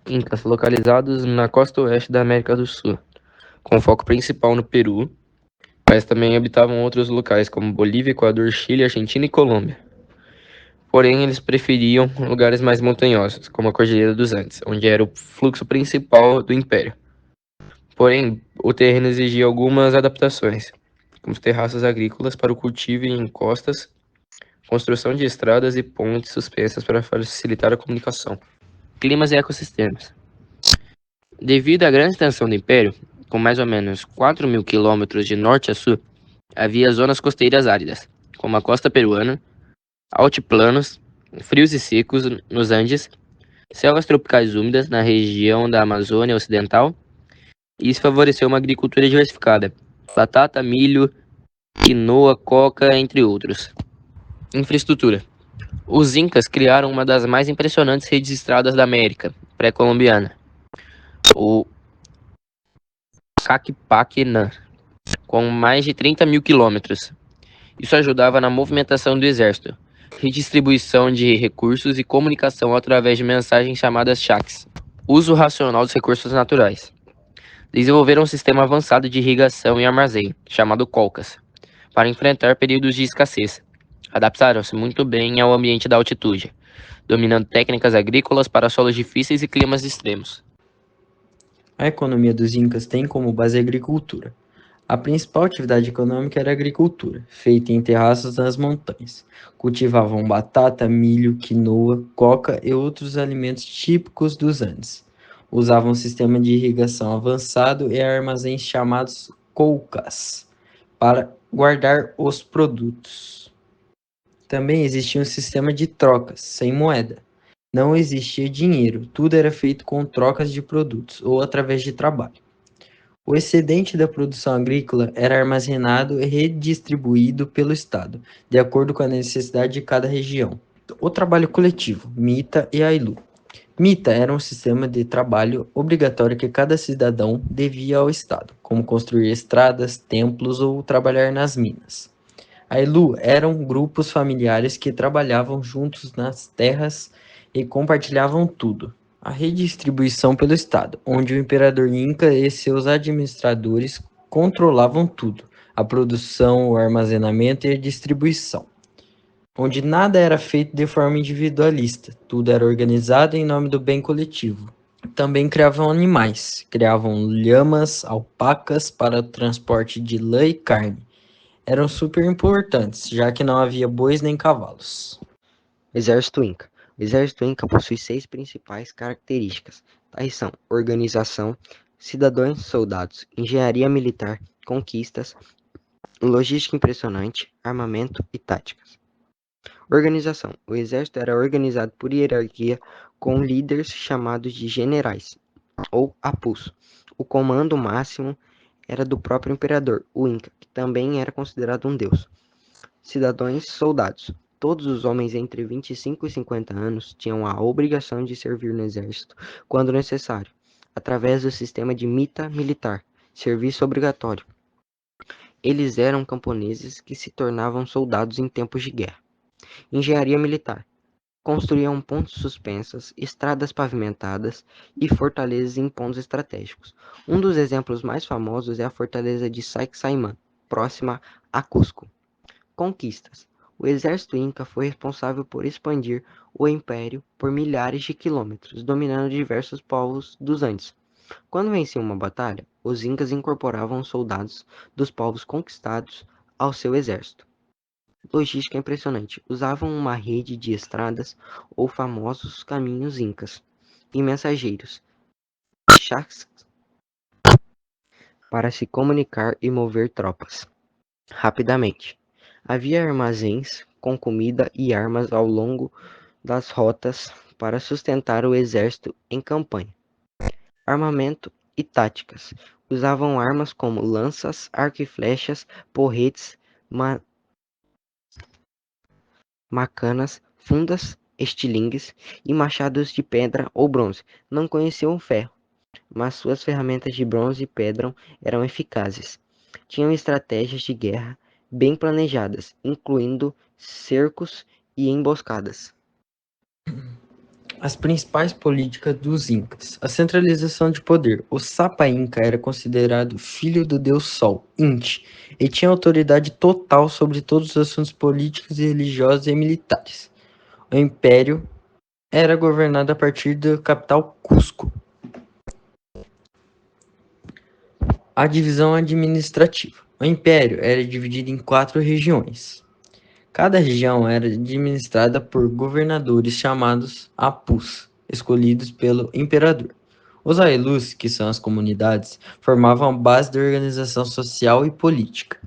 Incas localizados na costa oeste da América do Sul, com foco principal no Peru, mas também habitavam outros locais como Bolívia, Equador, Chile, Argentina e Colômbia. Porém, eles preferiam lugares mais montanhosos, como a Cordilheira dos Andes, onde era o fluxo principal do império. Porém, o terreno exigia algumas adaptações, como terraços agrícolas para o cultivo em encostas, construção de estradas e pontes suspensas para facilitar a comunicação. Climas e ecossistemas. Devido à grande extensão do império, com mais ou menos 4.000 quilômetros de norte a sul, havia zonas costeiras áridas, como a costa peruana, altiplanos, frios e secos nos Andes, selvas tropicais úmidas na região da Amazônia Ocidental, e isso favoreceu uma agricultura diversificada: batata, milho, quinoa, coca, entre outros. Infraestrutura. Os Incas criaram uma das mais impressionantes redes de estradas da América pré-colombiana, o Caquipaquenã, com mais de 30.000 quilômetros. Isso ajudava na movimentação do exército, redistribuição de recursos e comunicação através de mensagens chamadas chacs. Uso racional dos recursos naturais. Desenvolveram um sistema avançado de irrigação e armazém, chamado colcas, para enfrentar períodos de escassez. Adaptaram-se muito bem ao ambiente da altitude, dominando técnicas agrícolas para solos difíceis e climas extremos. A economia dos Incas tem como base a agricultura. A principal atividade econômica era a agricultura, feita em terraços nas montanhas. Cultivavam batata, milho, quinoa, coca e outros alimentos típicos dos Andes. Usavam um sistema de irrigação avançado e armazéns chamados colcas para guardar os produtos. Também existia um sistema de trocas, sem moeda. Não existia dinheiro, tudo era feito com trocas de produtos ou através de trabalho. O excedente da produção agrícola era armazenado e redistribuído pelo Estado, de acordo com a necessidade de cada região. O trabalho coletivo, Mita e Ailu. Mita era um sistema de trabalho obrigatório que cada cidadão devia ao Estado, como construir estradas, templos ou trabalhar nas minas. Ailu eram grupos familiares que trabalhavam juntos nas terras e compartilhavam tudo. A redistribuição pelo Estado, onde o imperador Inca e seus administradores controlavam tudo: a produção, o armazenamento e a distribuição. Onde nada era feito de forma individualista, tudo era organizado em nome do bem coletivo. Também criavam animais, criavam lhamas, alpacas para o transporte de lã e carne. Eram super importantes, já que não havia bois nem cavalos. Exército Inca. O Exército Inca possui 6 principais características, tais são organização, cidadãos soldados, engenharia militar, conquistas, logística impressionante, armamento e táticas. Organização. O exército era organizado por hierarquia com líderes chamados de generais, ou apus. O comando máximo era do próprio imperador, o Inca, que também era considerado um deus. Cidadãos soldados. Todos os homens entre 25 e 50 anos tinham a obrigação de servir no exército quando necessário, através do sistema de mita militar, serviço obrigatório. Eles eram camponeses que se tornavam soldados em tempos de guerra. Engenharia militar. Construíam pontes suspensas, estradas pavimentadas e fortalezas em pontos estratégicos. Um dos exemplos mais famosos é a fortaleza de Sacsayhuamán, próxima a Cusco. Conquistas. O exército inca foi responsável por expandir o império por milhares de quilômetros, dominando diversos povos dos Andes. Quando venciam uma batalha, os incas incorporavam os soldados dos povos conquistados ao seu exército. Logística impressionante. Usavam uma rede de estradas ou famosos caminhos incas e mensageiros chaks para se comunicar e mover tropas rapidamente. Havia armazéns com comida e armas ao longo das rotas para sustentar o exército em campanha. Armamento e táticas. Usavam armas como lanças, arco e flechas, porretes, macanas, fundas, estilingues e machados de pedra ou bronze. Não conheciam o ferro, mas suas ferramentas de bronze e pedra eram eficazes. Tinham estratégias de guerra bem planejadas, incluindo cercos e emboscadas. As principais políticas dos Incas. A centralização de poder. O Sapa Inca era considerado filho do deus Sol, Inti, e tinha autoridade total sobre todos os assuntos políticos, religiosos e militares. O império era governado a partir da capital Cusco. A divisão administrativa. O império era dividido em 4 regiões. Cada região era administrada por governadores chamados apus, escolhidos pelo imperador. Os ailus, que são as comunidades, formavam a base da organização social e política.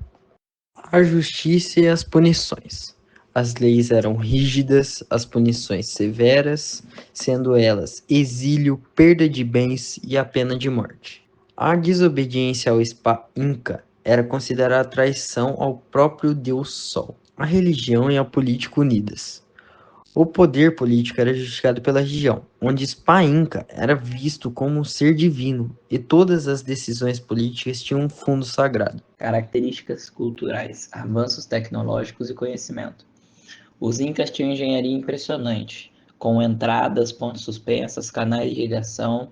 A justiça e as punições. As leis eram rígidas, as punições severas, sendo elas exílio, perda de bens e a pena de morte. A desobediência ao Spa Inca era considerada traição ao próprio Deus Sol. A religião e a política unidas. O poder político era justificado pela região, onde Spa Inca era visto como um ser divino, e todas as decisões políticas tinham um fundo sagrado. Características culturais, avanços tecnológicos e conhecimento. Os Incas tinham engenharia impressionante, com entradas, pontes suspensas, canais de irrigação,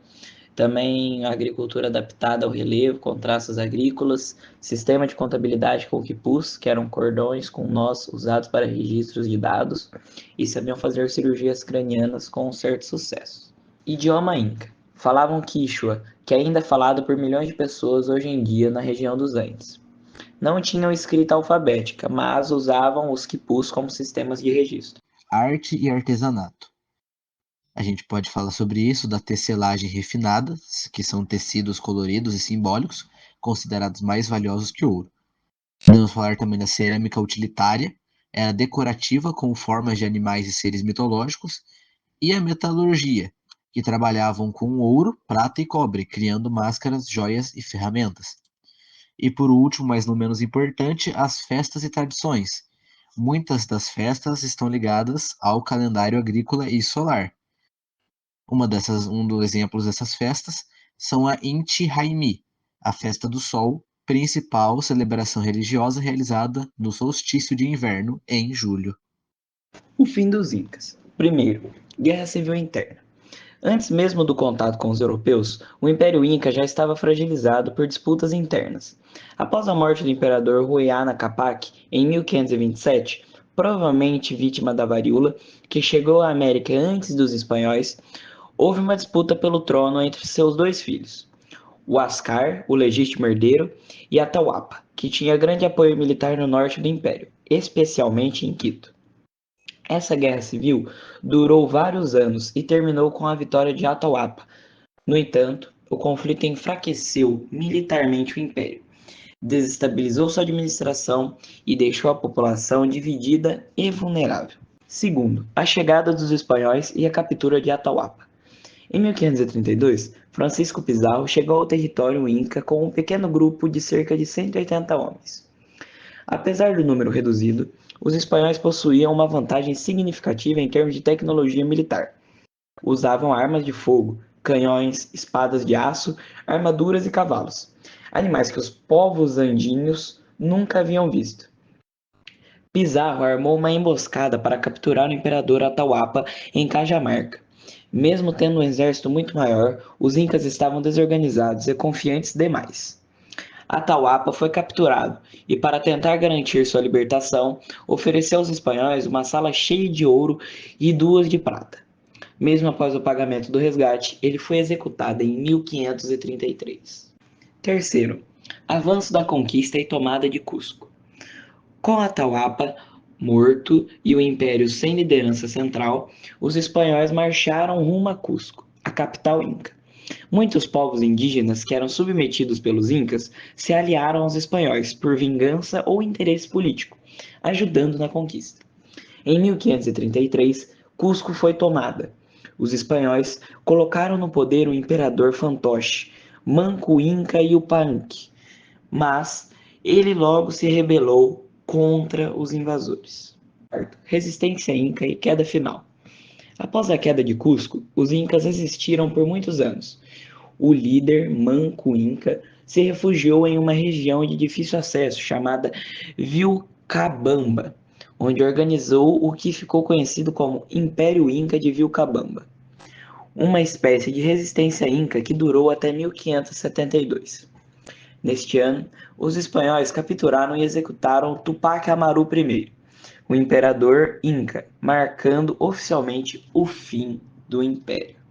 também a agricultura adaptada ao relevo, com traças agrícolas, sistema de contabilidade com quipus, que eram cordões com nós usados para registros de dados, e sabiam fazer cirurgias cranianas com um certo sucesso. Idioma Inca. Falavam Quichua, que ainda é falado por milhões de pessoas hoje em dia na região dos Andes. Não tinham escrita alfabética, mas usavam os quipus como sistemas de registro. Arte e artesanato. A gente pode falar sobre isso da tecelagem refinada, que são tecidos coloridos e simbólicos, considerados mais valiosos que ouro. Podemos falar também da cerâmica utilitária, era decorativa com formas de animais e seres mitológicos, e a metalurgia, que trabalhavam com ouro, prata e cobre, criando máscaras, joias e ferramentas. E por último, mas não menos importante, as festas e tradições. Muitas das festas estão ligadas ao calendário agrícola e solar. Um dos exemplos dessas festas são a Inti Raymi, a festa do sol, principal celebração religiosa realizada no solstício de inverno em julho. O fim dos Incas. Primeiro, Guerra Civil Interna. Antes mesmo do contato com os europeus, o Império Inca já estava fragilizado por disputas internas. Após a morte do imperador Huayna Capac em 1527, provavelmente vítima da varíola, que chegou à América antes dos espanhóis, houve uma disputa pelo trono entre seus 2 filhos, o Huáscar, o legítimo herdeiro, e Atahualpa, que tinha grande apoio militar no norte do império, especialmente em Quito. Essa guerra civil durou vários anos e terminou com a vitória de Atahualpa. No entanto, o conflito enfraqueceu militarmente o império, desestabilizou sua administração e deixou a população dividida e vulnerável. Segundo, a chegada dos espanhóis e a captura de Atahualpa. Em 1532, Francisco Pizarro chegou ao território Inca com um pequeno grupo de cerca de 180 homens. Apesar do número reduzido, os espanhóis possuíam uma vantagem significativa em termos de tecnologia militar. Usavam armas de fogo, canhões, espadas de aço, armaduras e cavalos, animais que os povos andinhos nunca haviam visto. Pizarro armou uma emboscada para capturar o imperador Atahualpa em Cajamarca. Mesmo tendo um exército muito maior, os incas estavam desorganizados e confiantes demais. Atahualpa foi capturado e, para tentar garantir sua libertação, ofereceu aos espanhóis uma sala cheia de ouro e 2 de prata. Mesmo após o pagamento do resgate, ele foi executado em 1533. Terceiro, avanço da conquista e tomada de Cusco. Com Atahualpa morto e o império sem liderança central, os espanhóis marcharam rumo a Cusco, a capital inca. Muitos povos indígenas que eram submetidos pelos incas se aliaram aos espanhóis por vingança ou interesse político, ajudando na conquista. Em 1533, Cusco foi tomada. Os espanhóis colocaram no poder o imperador fantoche, Manco Inca Yupanqui, mas ele logo se rebelou contra os invasores. Resistência inca e queda final. Após a queda de Cusco, os incas resistiram por muitos anos. O líder Manco Inca se refugiou em uma região de difícil acesso chamada Vilcabamba, onde organizou o que ficou conhecido como Império Inca de Vilcabamba. uma espécie de resistência inca que durou até 1572. Neste ano, os espanhóis capturaram e executaram Tupac Amaru I, o imperador inca, marcando oficialmente o fim do império.